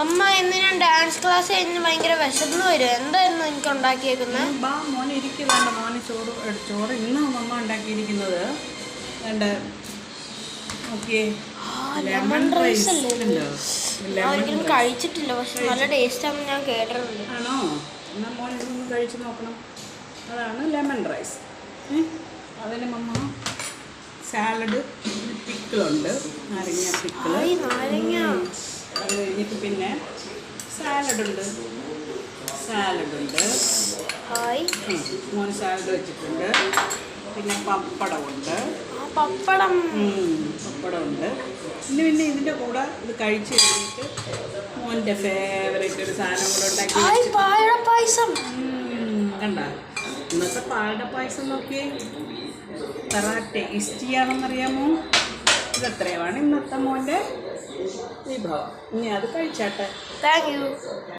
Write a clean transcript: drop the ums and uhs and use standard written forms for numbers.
അമ്മ ഇന്ന് ഞാൻ ഡാൻസ് ക്ലാസ് കഴിഞ്ഞ് ഭയങ്കര വിശന്ന് വരും. എന്തായിരുന്നു എനിക്ക് ഉണ്ടാക്കിയേക്കുന്നത്? മോനെ ഇരിക്കുന്നുണ്ട്. മോന് ചോറ് ഇന്ന് അമ്മ ഉണ്ടാക്കിയിരിക്കുന്നത് വേണ്ട. ഓക്കെ, ലെമൺ റൈസ് അല്ലേ? ഒരിക്കലും കഴിച്ചിട്ടില്ല, പക്ഷെ നല്ല ടേസ്റ്റ് ആണെന്ന് ഞാൻ കേട്ടിട്ടുണ്ട്. ആണോ? എന്നാൽ മോൻ ഇതൊന്ന് കഴിച്ച് നോക്കണം. അതാണ് ലെമൺ റൈസ്. അതിന് മമ്മ സാലഡ്, പിക്കിളുണ്ട്, നാരങ്ങ പിക്കിള്. നാരങ്ങ. അത് കഴിഞ്ഞിട്ട് പിന്നെ സാലഡുണ്ട്. മോൻ സാലഡ് വെച്ചിട്ടുണ്ട്. പിന്നെ പപ്പടമുണ്ട്. പപ്പടമുണ്ട്. പിന്നെ ഇതിൻ്റെ കൂടെ ഇത് കഴിച്ച് കഴിഞ്ഞിട്ട് മോൻ്റെ ഫേവറേറ്റ് ഒരു സാധനം കൂടെ ഉണ്ടാക്കി പായസം. കണ്ട, ഇന്നത്തെ പായസം നോക്കിയേ, എത്ര ടേസ്റ്റിയാണെന്നറിയാമോ? ഇതെത്രയാണ് ഇന്നത്തെ മോൻ്റെ വിഭവം. ഇനി അത് കഴിച്ചാട്ടെ. Thank you.